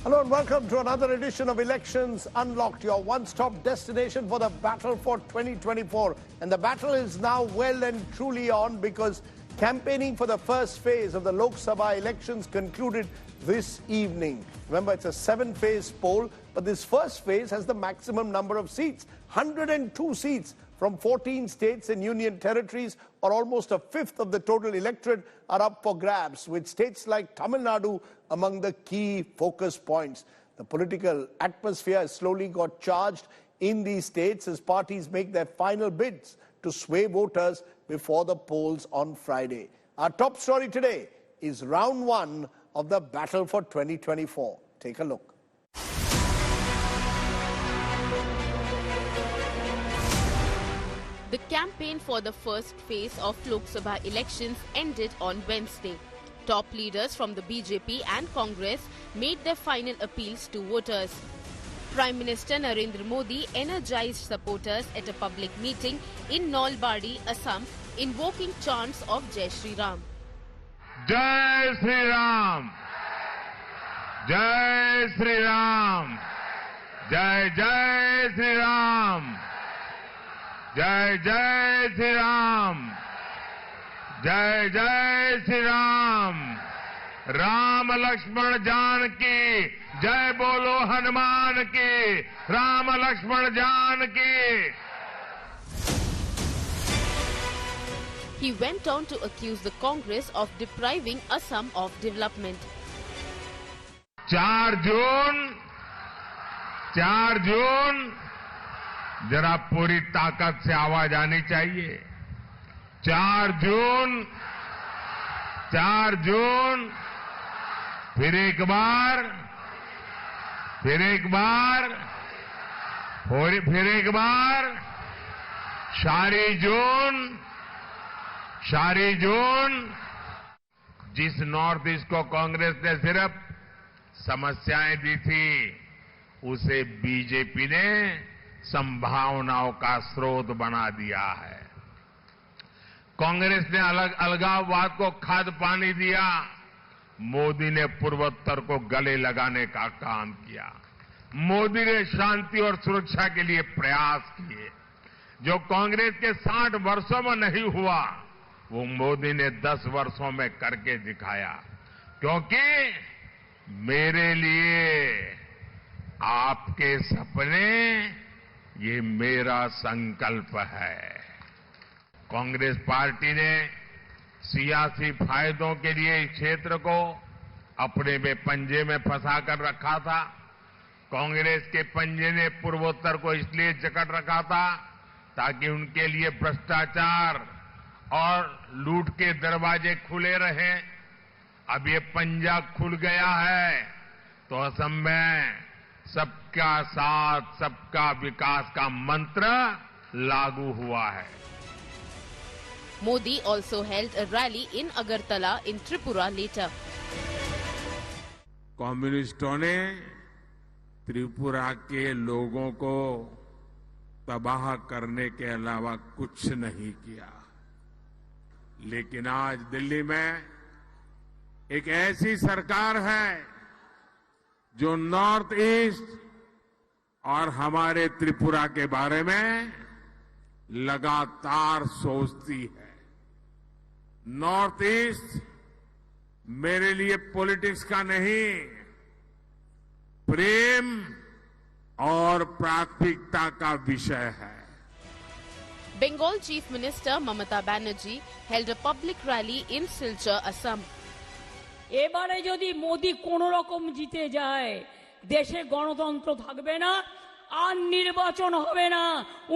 Hello and welcome to another edition of Elections Unlocked, your one-stop destination for the battle for 2024. And the battle is now well and truly on because campaigning for the first phase of the Lok Sabha elections concluded this evening. Remember, it's a 7-phase poll, but this first phase has the maximum number of seats, 102 seats from 14 states and union territories, or almost a fifth of the total electorate, are up for grabs, with states like Tamil Nadu among the key focus points. The political atmosphere has slowly got charged in these states as parties make their final bids to sway voters before the polls on Friday. Our top story today is round one of the battle for 2024. Take a look. The campaign for the first phase of Lok Sabha elections ended on Wednesday. Top leaders from the BJP and Congress made their final appeals to voters. Prime Minister Narendra Modi energized supporters at a public meeting in Nalbari, Assam, invoking chants of Jai Shri Ram. Jai Shri Ram! Jai Shri Ram! Jai Jai Shri Ram! Jai Jai Shri Ram! Jai Jai Shri Ram! Ram Lakshman Janaki! Jai Bolo Hanuman ki! Ram Lakshman Janaki! He went on to accuse the Congress of depriving Assam of development. 4 जून जरा पूरी ताकत से आवाज आनी चाहिए। 4 जून फिर एक बार सारी जून जिस नॉर्थ ईस्ट को कांग्रेस ने सिर्फ समस्याएं दी थी, उसे बीजेपी ने संभावनाओं का स्रोत बना दिया है। कांग्रेस ने अलगाववाद को खाद पानी दिया, मोदी ने पूर्वोत्तर को गले लगाने का काम किया। मोदी ने शांति और सुरक्षा के लिए प्रयास किए। जो कांग्रेस के 60 वर्षों में नहीं हुआ, वो मोदी ने 10 वर्षों में करके दिखाया। क्योंकि मेरे लिए आपके सपने, ये मेरा संकल्प है। कांग्रेस पार्टी ने सियासी फायदों के लिए इस क्षेत्र को अपने में पंजे में फंसा कर रखा था। कांग्रेस के पंजे ने पूर्वोत्तर को इसलिए जकड़ रखा था ताकि उनके लिए भ्रष्टाचार और लूट के दरवाजे खुले रहें। अब ये पंजा खुल गया है तो असम में सबका साथ सबका विकास का मंत्र लागू हुआ है। Modi also held a rally in Agartala in Tripura later. कम्युनिस्टों ने त्रिपुरा के लोगों को तबाह करने के अलावा कुछ नहीं किया। लेकिन आज दिल्ली में एक ऐसी सरकार है जो नॉर्थ ईस्ट और हमारे त्रिपुरा के बारे में लगातार सोचती है। नॉर्थ ईस्ट मेरे लिए पॉलिटिक्स का नहीं, प्रेम और प्राथमिकता का विषय है। Bengal Chief Minister Mamata Banerjee held a public rally in Silchar, Assam. এবারে যদি মোদি কোন রকম জিতে যায়, দেশে গণতন্ত্র থাকবে না, আর নির্বাচন হবে না।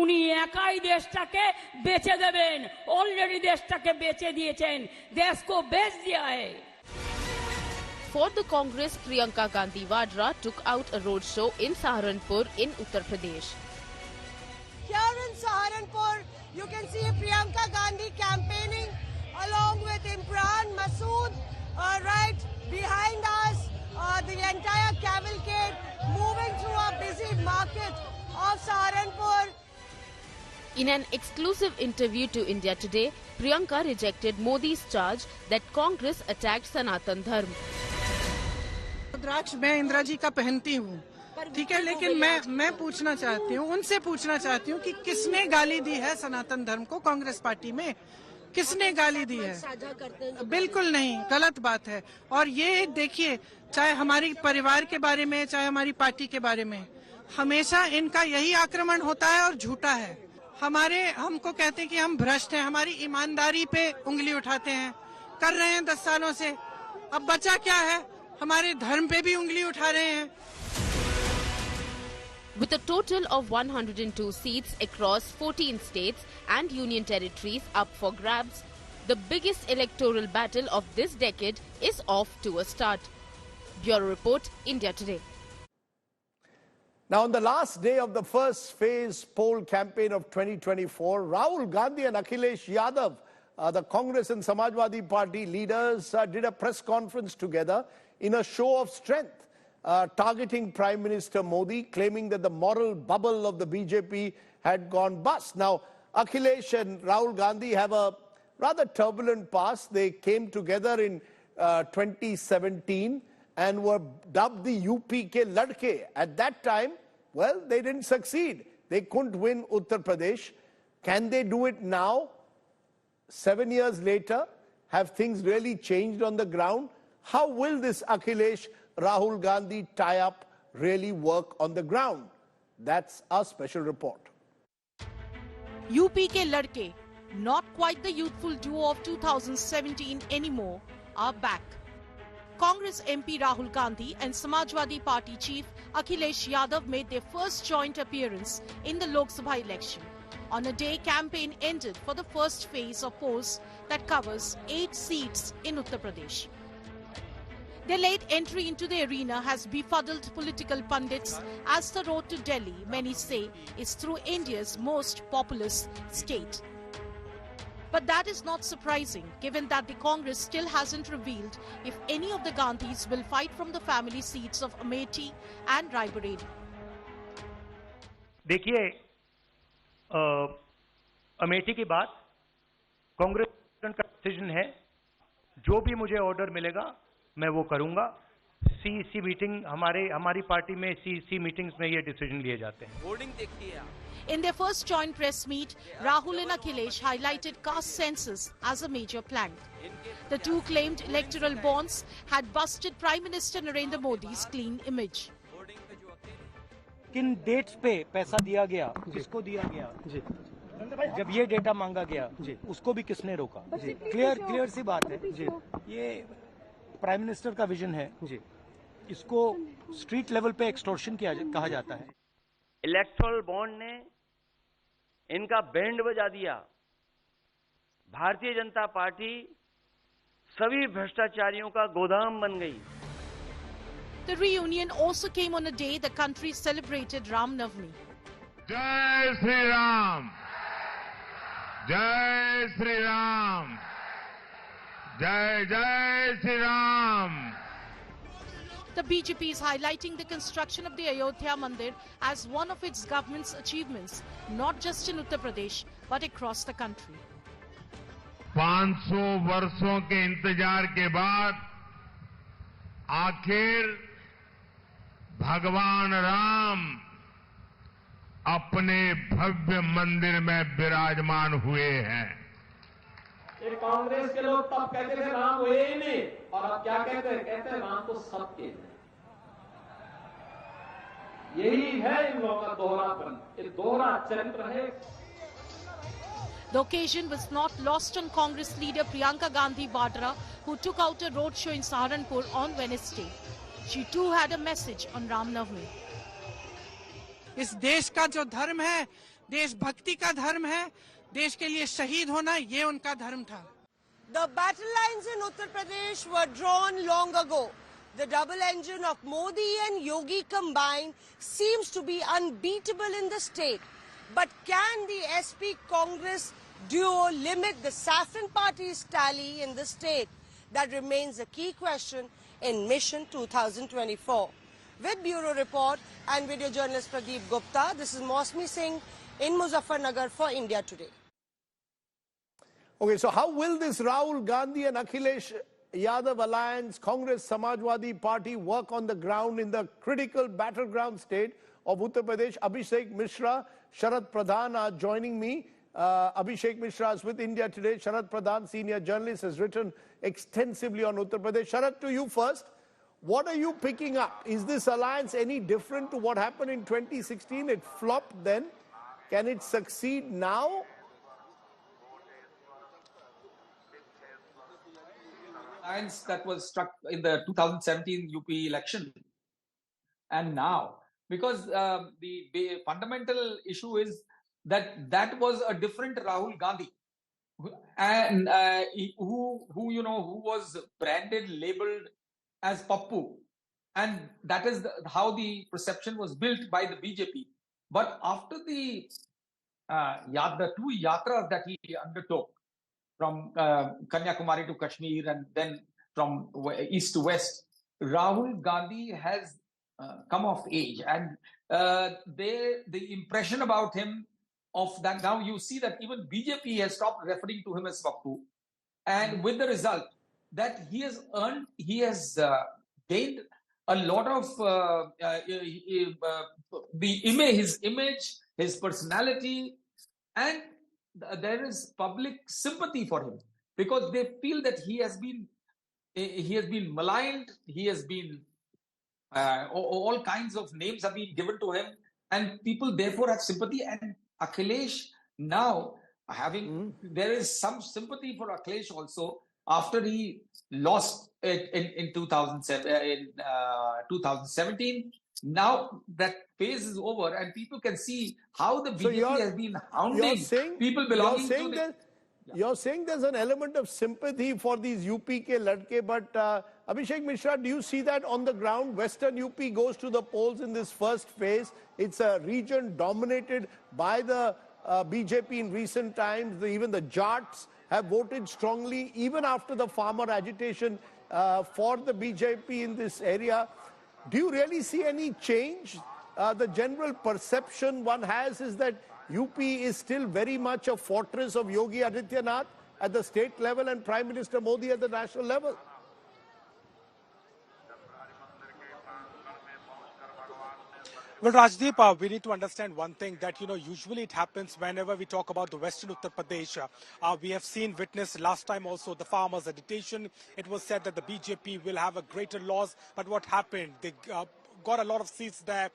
উনি একাই দেশটাকে বেচে দেবেন। অলরেডি দেশটাকে বেচে দিয়েছেন, দেশকে বেচ दिया है। For the Congress, Priyanka Gandhi Vadra took out a roadshow in Saharanpur in Uttar Pradesh. Here in Saharanpur, you can see Priyanka Gandhi campaigning along with Imran Masood. Right behind us, the entire cavalcade moving through a busy market of Saharanpur. In an exclusive interview to India Today, Priyanka rejected Modi's charge that Congress attacked Sanatan Dharma. रुद्राक्ष मैं इंदिरा जी का पहनती हूँ, ठीक है, लेकिन मैं पूछना चाहती हूँ, उनसे पूछना चाहती हूँ कि किसने गाली दी है सनातन धर्म को कांग्रेस पार्टी में? किसने गाली दी है? बिल्कुल नहीं, गलत बात है। और ये देखिए, चाहे हमारी परिवार के बारे में, चाहे हमारी पार्टी के बारे में, हमेशा इनका यही आक्रमण होता है और झूठा है। हमको कहते हैं कि हम भ्रष्ट हैं, हमारी ईमानदारी पे उंगली उठाते हैं, कर रहे हैं 10 सालों से। अब बचा क्या है? हमारे धर्म पे भी उंगली उठा रहे हैं। With a total of 102 seats across 14 states and union territories up for grabs, the biggest electoral battle of this decade is off to a start. Bureau Report, India Today. Now, on the last day of the first phase poll campaign of 2024, Rahul Gandhi and Akhilesh Yadav, the Congress and Samajwadi Party leaders, did a press conference together in a show of strength. Targeting Prime Minister Modi, claiming that the moral bubble of the BJP had gone bust. Now, Akhilesh and Rahul Gandhi have a rather turbulent past. They came together in 2017 and were dubbed the UP ke ladke. At that time, well, they didn't succeed. They couldn't win Uttar Pradesh. Can they do it now? 7 years later, have things really changed on the ground? How will this Akhilesh Rahul Gandhi tie-up really work on the ground? That's our special report. UP ke ladke, not quite the youthful duo of 2017 anymore, are back. Congress MP Rahul Gandhi and Samajwadi Party chief Akhilesh Yadav made their first joint appearance in the Lok Sabha election on a day campaign ended for the first phase of polls that covers 8 seats in Uttar Pradesh. Their late entry into the arena has befuddled political pundits as the road to Delhi, many say, is through India's most populous state. But that is not surprising, given that the Congress still hasn't revealed if any of the Gandhis will fight from the family seats of Amethi and Raebareli. देखिए, अमेठी की बात कांग्रेस का decision है। जो भी मुझे order मिलेगा मैं वो करूंगा। सीईसी मीटिंग हमारी पार्टी में सीईसी मीटिंग्स में ये डिसीजन लिए जाते हैं। होर्डिंग देखिए आप। In their first joint press meet, Rahul and Akhilesh highlighted caste census as a major plank. The two claimed electoral bonds had busted Prime Minister Narendra Modi's clean image. किन dates पे पैसा दिया गया, किसको दिया गया, जब ये डेटा मांगा गया, उसको भी किसने रोका? क्लियर सी बात है। ये प्राइम मिनिस्टर का विजन है। इसको स्ट्रीट लेवल पे एक्सटॉर्शन कहा जाता है। इलेक्टोरल बॉन्ड ने इनका बैंड बजा दिया। भारतीय जनता पार्टी सभी भ्रष्टाचारियों का गोदाम बन गई। The reunion also came on a day the country celebrated Ram Navami. Jai Shri Ram, Jai Shri Ram, Jai Jai Shri Ram. The BJP is highlighting the construction of the Ayodhya Mandir as one of its government's achievements, not just in Uttar Pradesh, but across the country. 500 वर्षों के इंतजार के बाद आखिर भगवान राम अपने भव्य मंदिर में विराजमान हुए हैं। कांग्रेस के लोग तब कहते थे राम हुए ही नहीं, और अब क्या कहते हैं? कहते हैं राम तो सबके हैं। यही है इन लोगों का दोहरापन, ये दोहरा चरित्र है। The occasion was not lost on Congress leader Priyanka Gandhi Vadra, who took out a roadshow in Saharanpur on Wednesday. She too had a message on Ram Navami. इस देश का जो धर्म है, देशभक्ति का धर्म है, देश के लिए शहीद होना, ये उनका धर्म था। The battle lines in Uttar Pradesh were drawn long ago. The double engine of Modi and Yogi combined seems to be unbeatable in the state. But can the SP Congress duo limit the Saffron Party's tally in the state? That remains a key question in Mission 2024. With Bureau Report and video journalist Pradeep Gupta, this is Mosmi Singh in Muzaffarnagar for India Today. Okay, so how will this Rahul Gandhi and Akhilesh Yadav alliance, Congress, Samajwadi Party work on the ground in the critical battleground state of Uttar Pradesh? Abhishek Mishra, Sharad Pradhan are joining me. Abhishek Mishra is with India Today. Sharad Pradhan, senior journalist, has written extensively on Uttar Pradesh. Sharad, to you first. What are you picking up? Is this alliance any different to what happened in 2016? It flopped then. Can it succeed now? Alliance that was struck in the 2017 UP election and now, because the fundamental issue is that was a different Rahul Gandhi, and who was branded, labeled as Pappu, and that is how the perception was built by the BJP. But after the two yatras that he undertook from Kanyakumari to Kashmir and then from east to west, Rahul Gandhi has come of age, and the impression about him of that, now you see that even BJP has stopped referring to him as Pappu, and with the result that he has gained a lot of his image, his personality, and there is public sympathy for him because they feel that he has been maligned, he has been all kinds of names have been given to him, and people therefore have sympathy. And Akhilesh now there is some sympathy for Akhilesh also after he lost in 2017. Now that phase is over, and people can see how the BJP has been hounding people belonging to the... You're saying there's an element of sympathy for these UP ke ladke, but Abhishek Mishra, do you see that on the ground? Western UP goes to the polls in this first phase. It's a region dominated by the BJP in recent times. Even the Jats have voted strongly, even after the farmer agitation for the BJP in this area. Do you really see any change? The general perception one has is that UP is still very much a fortress of Yogi Adityanath at the state level and Prime Minister Modi at the national level. Well, Rajdeep, we need to understand one thing that, usually it happens whenever we talk about the Western Uttar Pradesh. We have witnessed last time also the farmers' agitation. It was said that the BJP will have a greater loss, but what happened? They got a lot of seats there.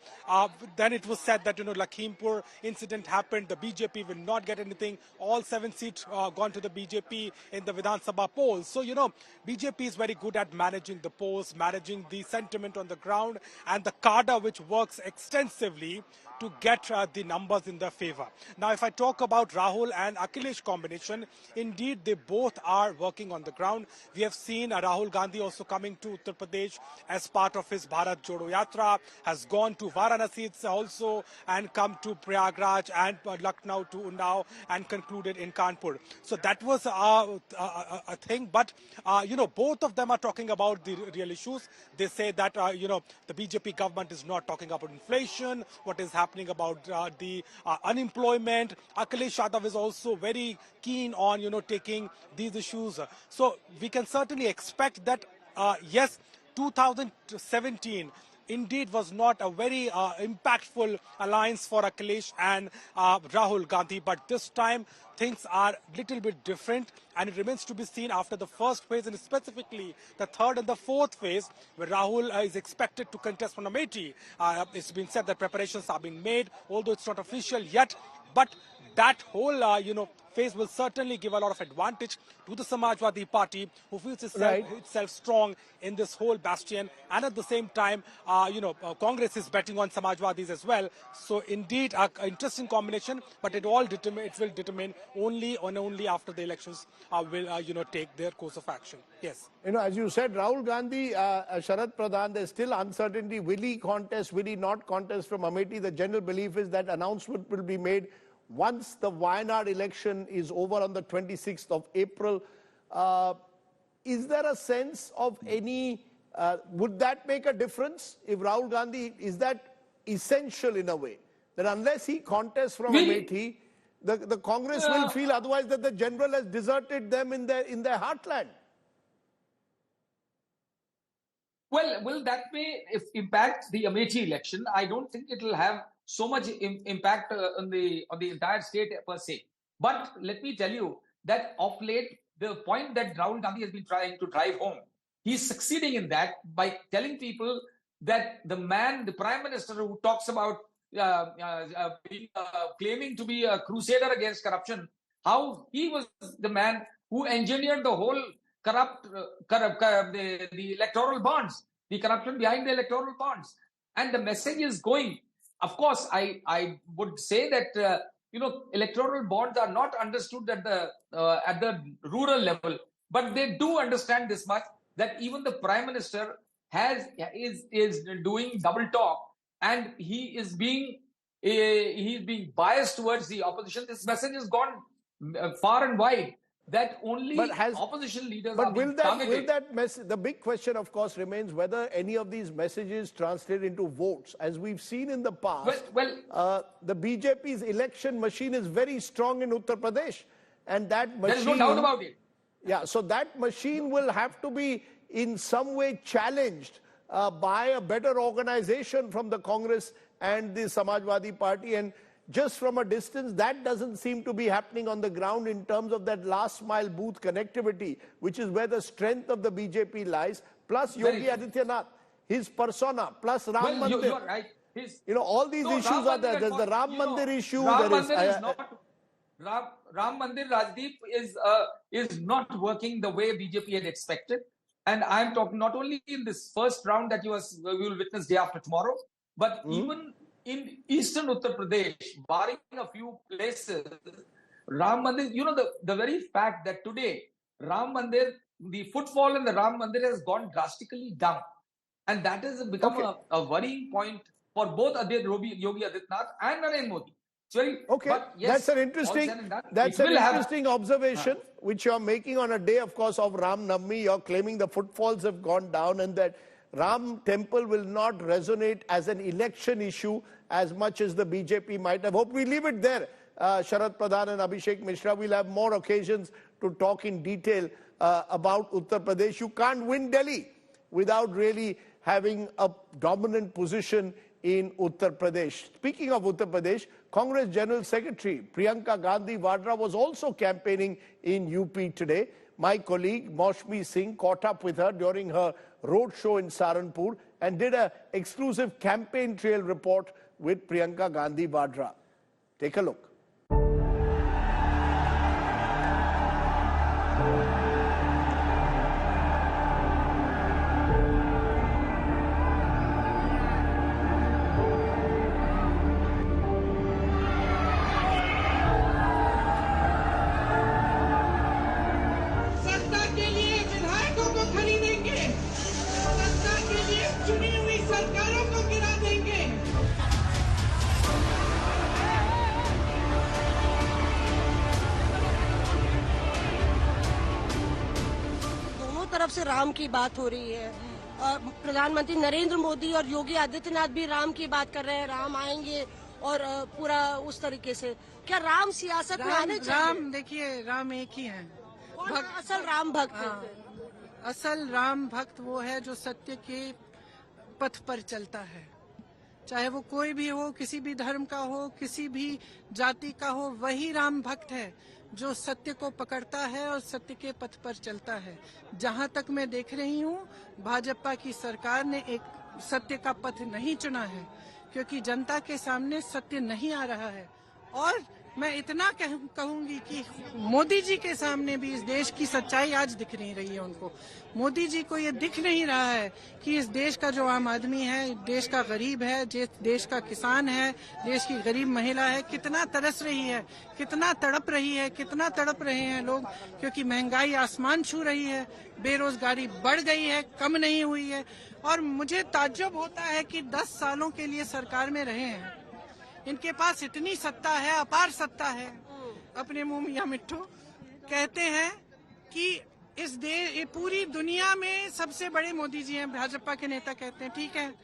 Then it was said that, Lakhimpur incident happened. The BJP will not get anything. All 7 seats gone to the BJP in the Vidhan Sabha polls. So, BJP is very good at managing the polls, managing the sentiment on the ground, and the cadre which works extensively to get the numbers in their favor. Now, if I talk about Rahul and Akhilesh combination, indeed, they both are working on the ground. We have seen Rahul Gandhi also coming to Uttar Pradesh as part of his Bharat Jodo Yatra, has gone to Varanasi also and come to Prayagraj and Lucknow to Unnao and concluded in Kanpur. So that was a thing. But, both of them are talking about the real issues. They say that, the BJP government is not talking about inflation, what is happening about the unemployment. Akhilesh Yadav is also very keen on, taking these issues. So we can certainly expect that, yes, 2017 indeed was not a very impactful alliance for Akhilesh and Rahul Gandhi, but this time things are a little bit different, and it remains to be seen after the first phase and specifically the third and the fourth phase, where Rahul is expected to contest from Amethi. It's been said that preparations are being made, although it's not official yet, but that whole, phase will certainly give a lot of advantage to the Samajwadi Party, who feels itself strong in this whole bastion. And at the same time, Congress is betting on Samajwadis as well. So indeed, an interesting combination, but it will determine only after the elections will, take their course of action. Yes. As you said, Rahul Gandhi, Sharad Pradhan, there's still uncertainty. Will he contest, will he not contest from Amethi? The general belief is that announcement will be made once the Wayanad election is over on the 26th of April. Is there a sense of any, would that make a difference if Rahul Gandhi, is that essential in a way? That unless he contests from Amethi, the Congress will feel otherwise that the general has deserted them in their heartland. Well, will that may impact the Amethi election? I don't think it will have so much impact on the entire state per se. But let me tell you that of late, the point that Rahul Gandhi has been trying to drive home, he's succeeding in that by telling people that the Prime Minister who talks about claiming to be a crusader against corruption, how he was the man who engineered the whole the electoral bonds, the corruption behind the electoral bonds. And the message is going. Of course, I would say that, electoral bonds are not understood at the rural level, but they do understand this much, that even the Prime Minister is doing double talk, and he's being biased towards the opposition. This message has gone far and wide, that only opposition leaders are being targeted. The big question, of course, remains whether any of these messages translate into votes. As we've seen in the past, the BJP's election machine is very strong in Uttar Pradesh. And that machine... There's no doubt about it. Yeah, so that machine will have to be in some way challenged by a better organization from the Congress and the Samajwadi Party. And just from a distance, that doesn't seem to be happening on the ground in terms of that last mile booth connectivity, which is where the strength of the BJP lies, plus Yogi Adityanath, his persona, plus Ram Mandir. You're right. All these issues are there. There's the Ram Mandir issue. Ram Mandir, Rajdeep, is not working the way BJP had expected. And I'm talking not only in this first round that we will witness day after tomorrow, but even in eastern Uttar Pradesh, barring a few places, Ram Mandir, the very fact that today Ram Mandir, the footfall in the Ram Mandir has gone drastically down. And that has become a worrying point for both Yogi Adityanath and Narendra Modi. But yes, that's an interesting observation, which you're making on a day, of course, of Ram Navami. You're claiming the footfalls have gone down and that Ram Temple will not resonate as an election issue as much as the BJP might have hoped. We leave it there. Sharad Pradhan and Abhishek Mishra, we'll have more occasions to talk in detail about Uttar Pradesh. You can't win Delhi without really having a dominant position in Uttar Pradesh. Speaking of Uttar Pradesh, Congress General Secretary Priyanka Gandhi Vadra was also campaigning in UP today. My colleague Maushmi Singh caught up with her during her road show in Saharanpur and did an exclusive campaign trail report with Priyanka Gandhi Vadra. Take a look. से राम की बात हो रही है और प्रधानमंत्री नरेंद्र मोदी और योगी आदित्यनाथ भी राम की बात कर रहे हैं, राम आएंगे और पूरा उस तरीके से। क्या राम सियासत में आने चाहिए? राम देखिए, राम एक ही है, असल राम भक्त है। असल राम भक्त वो है जो सत्य के पथ पर चलता है, चाहे वो कोई भी हो, किसी भी धर्म का हो, किसी भी जाति का हो, वही राम भक्त है जो सत्य को पकड़ता है और सत्य के पथ पर चलता है। जहां तक मैं देख रही हूं, भाजपा की सरकार ने एक सत्य का पथ नहीं चुना है, क्योंकि जनता के सामने सत्य नहीं आ रहा है। और मैं इतना कहूंगी कि मोदी जी के सामने भी इस देश की सच्चाई आज दिख नहीं रही है उनको। मोदी जी को ये दिख नहीं रहा है कि इस देश का जो आम आदमी है, देश का गरीब है, देश का किसान है, देश की गरीब महिला है, कितना तरस रही है, कितना तड़प रही है, कितना तड़प रहे हैं लोग, क्योंकि महंगाई आसमान छू रही है, बेरोजगारी बढ़ गई है, कम नहीं हुई है। और मुझे ताज्जुब होता है कि 10 सालों के लिए सरकार में रहे हैं, इनके पास इतनी सत्ता है, अपार सत्ता है। अपने मुंह मियां मिट्ठू कहते हैं कि ये पूरी दुनिया में सबसे बड़े मोदी जी हैं, भाजपा के नेता कहते हैं। ठीक है,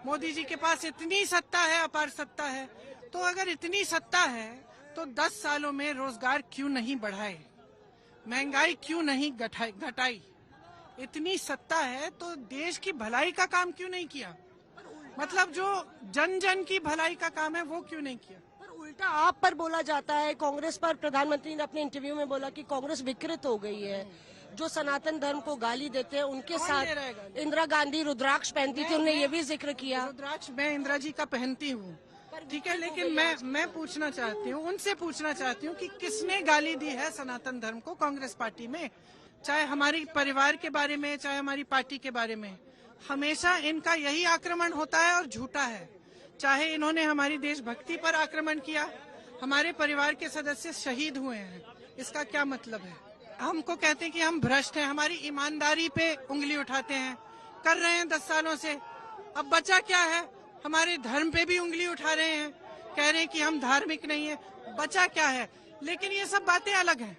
मोदी जी के पास इतनी सत्ता है, अपार सत्ता है, तो अगर इतनी सत्ता है तो 10 सालों में रोजगार क्यों नहीं बढ़ाए, महंगाई क्यों नहीं घटाई, इतनी सत्ता है तो देश की भलाई का काम क्यों नहीं किया? मतलब जो जन जन की भलाई का काम है वो क्यों नहीं किया? पर उल्टा आप पर बोला जाता है, कांग्रेस पर प्रधानमंत्री ने अपने इंटरव्यू में बोला कि कांग्रेस विकृत हो गई है। जो सनातन धर्म को गाली देते हैं उनके साथ इंदिरा गांधी रुद्राक्ष पहनती थी, उन्होंने ये भी जिक्र किया। रुद्राक्ष मैं इंदिरा जी का पहनती हूँ, ठीक है, लेकिन मैं पूछना चाहती हूँ, उनसे पूछना चाहती हूँ कि किसने गाली दी है सनातन धर्म को कांग्रेस पार्टी में? चाहे हमारी परिवार के बारे में, चाहे हमारी पार्टी के बारे में, हमेशा इनका यही आक्रमण होता है और झूठा है। चाहे इन्होंने हमारी देशभक्ति पर आक्रमण किया, हमारे परिवार के सदस्य शहीद हुए हैं, इसका क्या मतलब है? हमको कहते हैं कि हम भ्रष्ट हैं, हमारी ईमानदारी पे उंगली उठाते हैं, कर रहे हैं 10 सालों से। अब बचा क्या है? हमारे धर्म पे भी उंगली उठा रहे हैं, कह रहे हैं कि हम धार्मिक नहीं है। बचा क्या है? लेकिन ये सब बातें अलग हैं।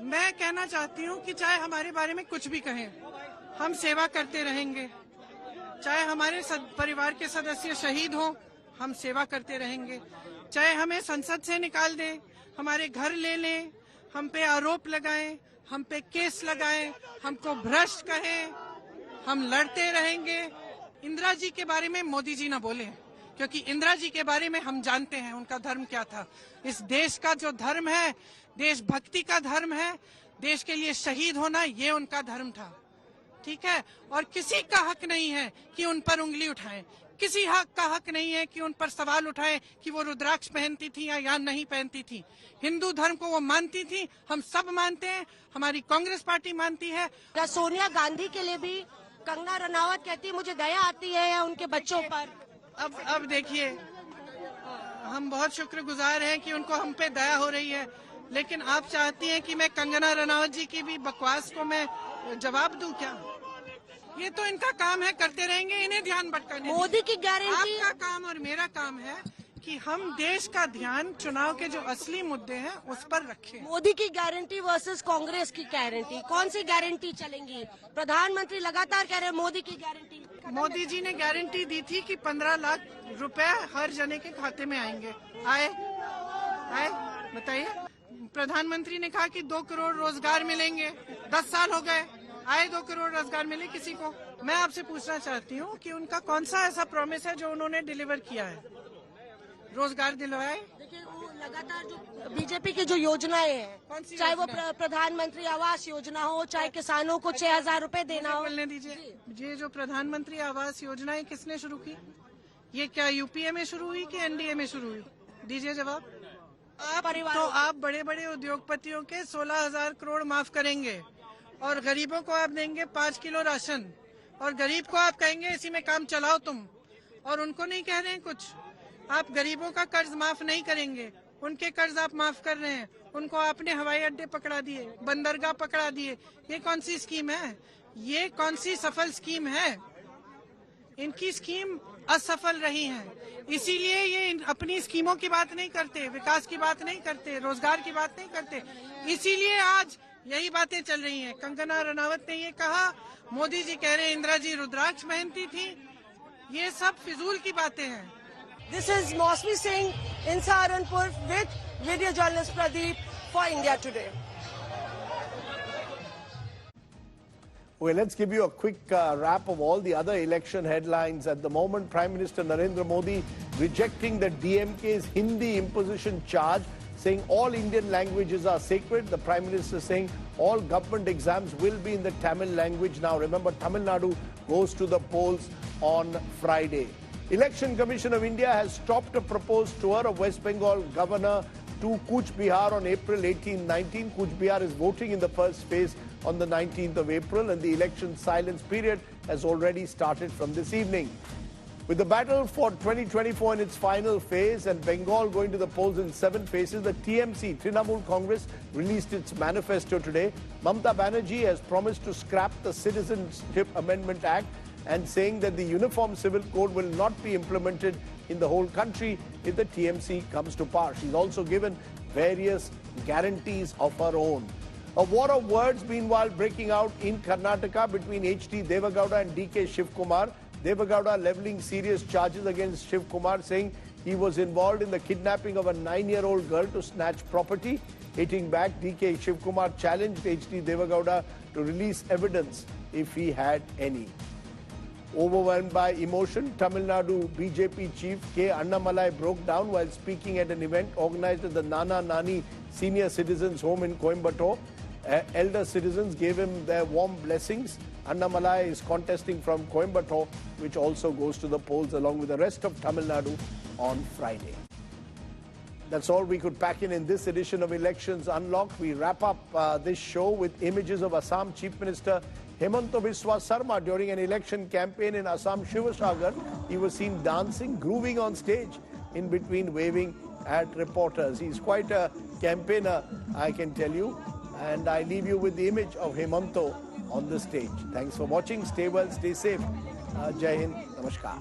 मैं कहना चाहती हूँ कि चाहे हमारे बारे में कुछ भी कहें, हम सेवा करते रहेंगे। चाहे हमारे परिवार के सदस्य शहीद हों, हम सेवा करते रहेंगे। चाहे हमें संसद से निकाल दें, हमारे घर ले लें, हम पे आरोप लगाएं, हम पे केस लगाएं, हमको भ्रष्ट कहें, हम लड़ते रहेंगे। इंदिरा जी के बारे में मोदी जी ना बोले, क्योंकि इंदिरा जी के बारे में हम जानते हैं उनका धर्म क्या था। इस देश का जो धर्म है, देशभक्ति का धर्म है, देश के लिए शहीद होना, ये उनका धर्म था, ठीक है। और किसी का हक नहीं है कि उन पर उंगली उठाएं, किसी का हक नहीं है कि उन पर सवाल उठाएं कि वो रुद्राक्ष पहनती थी या नहीं पहनती थी। हिंदू धर्म को वो मानती थी, हम सब मानते हैं, हमारी कांग्रेस पार्टी मानती है। सोनिया गांधी के लिए भी कंगना रनावत कहती है मुझे दया आती है या उनके बच्चों पर। अब देखिए, हम बहुत शुक्रगुजार हैं कि उनको हम पे दया हो रही है, लेकिन आप चाहती हैं कि मैं कंगना रनावत जी की भी बकवास को मैं जवाब दूं क्या? ये तो इनका काम है, करते रहेंगे, इन्हें ध्यान भटकाने। मोदी की गारंटी। आपका काम और मेरा काम है कि हम देश का ध्यान चुनाव के जो असली मुद्दे हैं उस पर रखें। मोदी की गारंटी वर्सेस कांग्रेस की गारंटी, कौन सी गारंटी चलेंगी? प्रधानमंत्री लगातार कह रहे हैं मोदी की गारंटी। मोदी जी ने गारंटी दी थी कि 15 लाख रुपए हर जने के खाते में आएंगे। आए बताइए। प्रधानमंत्री ने कहा कि 2 करोड़ रोजगार मिलेंगे, 10 साल हो गए, आए 2 करोड़ रोजगार मिले किसी को? मैं आपसे पूछना चाहती हूँ कि उनका कौन सा ऐसा प्रॉमिस है जो उन्होंने डिलीवर किया है? रोजगार दिलवाए? देखिए वो लगातार जो बीजेपी की जो योजनाएं हैं, चाहे वो प्रधानमंत्री आवास योजना हो, चाहे किसानों को 6,000 रुपए देना हो। बोलने दीजिए। ये जो प्रधानमंत्री आवास योजना है किसने शुरू की? ये क्या यूपीए में शुरू हुई कि एनडीए में शुरू हुई? दीजिए जवाब। आप बड़े बड़े उद्योगपतियों के 16,000 करोड़ माफ करेंगे और गरीबों को आप देंगे 5 किलो राशन, और गरीब को आप कहेंगे इसी में काम चलाओ तुम, और उनको नहीं कह रहे हैं कुछ। आप गरीबों का कर्ज माफ नहीं करेंगे, उनके कर्ज आप माफ कर रहे हैं। उनको आपने हवाई अड्डे पकड़ा दिए, बंदरगाह पकड़ा दिए। ये कौन सी स्कीम है? ये कौन सी सफल स्कीम है? इनकी स्कीम असफल रही है, इसीलिए ये अपनी स्कीमों की बात नहीं करते, विकास की बात नहीं करते, रोजगार की बात नहीं करते। इसीलिए आज यही बातें चल रही हैं। कंगना रनावत ने ये कहा, मोदी जी कह रहे हैं इंदिरा जी रुद्राक्ष पहनती थी। ये सब फिजूल की बातें हैं। This is Mosmi Singh in Saharanpur with video journalist Pradeep for India Today. Well, let's give you a quick wrap of all the other election headlines. At the moment, Prime Minister Narendra Modi rejecting the DMK's Hindi imposition charge, saying all Indian languages are sacred. The Prime Minister saying all government exams will be in the Tamil language. Now, remember, Tamil Nadu goes to the polls on Friday. Election Commission of India has stopped a proposed tour of West Bengal Governor to Cooch Behar on April 18-19. Cooch Behar is voting in the first phase on the 19th of April, and the election silence period has already started from this evening. With the battle for 2024 in its final phase and Bengal going to the polls in 7 phases, the TMC, Trinamool Congress, released its manifesto today. Mamata Banerjee has promised to scrap the Citizenship Amendment Act and saying that the Uniform Civil Code will not be implemented in the whole country if the TMC comes to power. She's also given various guarantees of her own. A war of words meanwhile breaking out in Karnataka between H.D. Devagowda and D.K. Shivkumar. Devagowda levelling serious charges against Shivkumar, saying he was involved in the kidnapping of a 9-year-old girl to snatch property. Hitting back, D.K. Shivkumar challenged H.D. Devagowda to release evidence if he had any. Overwhelmed by emotion, Tamil Nadu BJP chief K. Annamalai broke down while speaking at an event organized at the Nana Nani Senior Citizens Home in Coimbatore. Elder citizens gave him their warm blessings. Annamalai is contesting from Coimbatore, which also goes to the polls along with the rest of Tamil Nadu on Friday. That's all we could pack in this edition of Elections Unlocked. We wrap up this show with images of Assam Chief Minister Hemanta Biswa Sarma during an election campaign in Assam Shivasagar. He was seen dancing, grooving on stage, in between waving at reporters. He's quite a campaigner, I can tell you. And I leave you with the image of Hemanto on the stage. Thanks for watching. Stay well, stay safe. Jai Hind. Namaskar.